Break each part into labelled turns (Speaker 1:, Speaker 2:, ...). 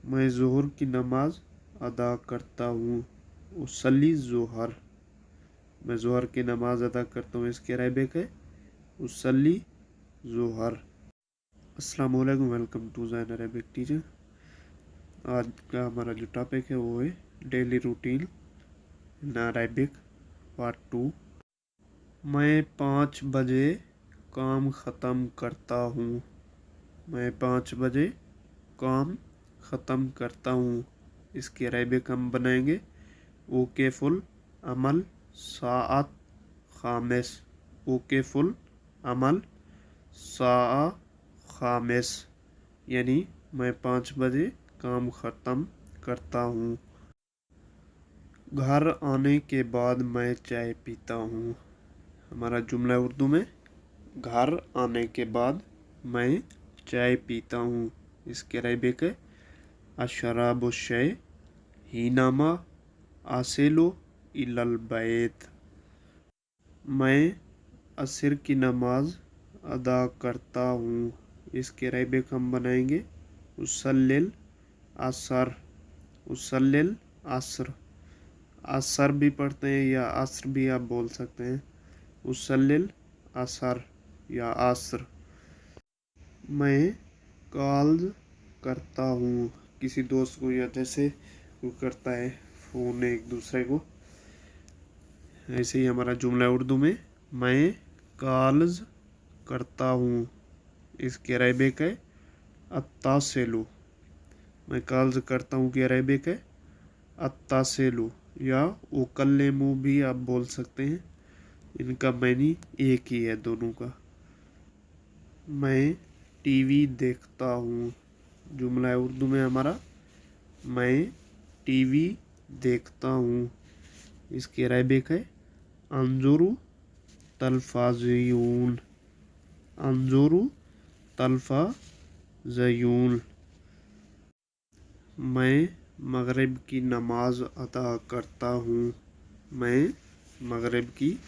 Speaker 1: मैं ज़ोहर की नमाज अदा करता हूँ। उसल्ली ज़ोहर। मैं ज़ोहर की नमाज अदा करता हूँ, इसके अरेबिक है उसल्ली ज़ोहर। अस्सलामु अलैकुम, welcome to Zain Arabic teacher. आज का हमारा जो टॉपिक है वो है daily routine in Arabic part 2। मैं 5 बजे काम ख़त्म करता हूँ। मैं 5 बजे काम ख़त्म करता हूँ, इसकी अरेबिक हम बनाएंगे ओके फुल अमल साअत खामिस। ओके फुल अमल साअ खामिस, यानी मैं 5 बजे काम ख़त्म करता हूँ। घर आने के बाद मैं चाय पीता हूँ। हमारा जुमला उर्दू में घर आने के बाद मैं चाय पीता हूँ, इसके अरेबिक है अशराबु शै हीनामा आसिलु इलल बैत। मैं असर की नमाज अदा करता हूँ, इसके अरेबिक हम बनाएंगे उसल्लिल असर। उसल्लिल असर, असर भी पढ़ते हैं या असर भी आप बोल सकते हैं। उसल्लिल असर या असर। मैं कॉल करता हूँ किसी दोस्त को, या जैसे वो करता है फ़ोन एक दूसरे को, ऐसे ही हमारा जुमला उर्दू में मैं कॉल्स करता हूँ, इसके अरेबिक है अत्तासिलु। मैं कॉल्स करता हूँ कि अरेबिक है अत्तासिलु, या उकल्लिमु भी आप बोल सकते हैं। इनका मैनी एक ही है दोनों का। मैं टीवी देखता हूँ। जुमला उर्दू में हमारा मैं टीवी देखता हूँ, इसकी अरेबिक है अंजुरु तलफाज़यून। अंजुरु तलफाज़यून। मैं मगरिब की नमाज अदा करता हूँ। मैं मगरिब की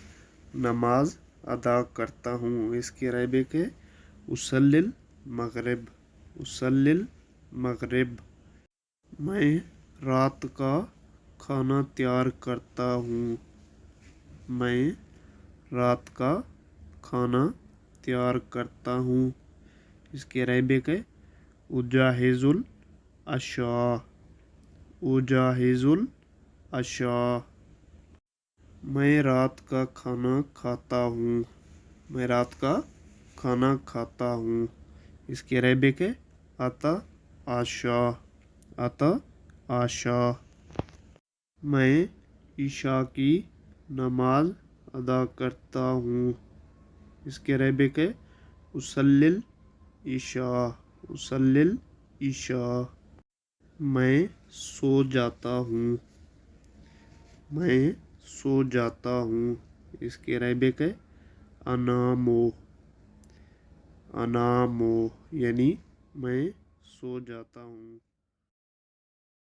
Speaker 1: नमाज अदा करता हूँ, इसकी अरेबिक है उसल्लिल मगरिब। उसल्लिल मगरिब। मैं रात का खाना तैयार करता हूँ। मैं रात का खाना तैयार करता हूँ, इसके अरेबिक है उजाहिजुल अशा। उजाहिजुल अशा। मैं रात का खाना खाता हूँ। मैं रात का खाना खाता हूँ, इसकी अरेबिक है अता आशा। अता आशा। मैं ईशा की नमाज अदा करता हूँ, इसके अरेबिक है उसल्लिल ईशा। उसल्लिल ईशा। मैं सो जाता हूँ। मैं सो जाता हूँ, इसके अरेबिक है अनामो। अनामो, यानी मैं सो जाता हूँ।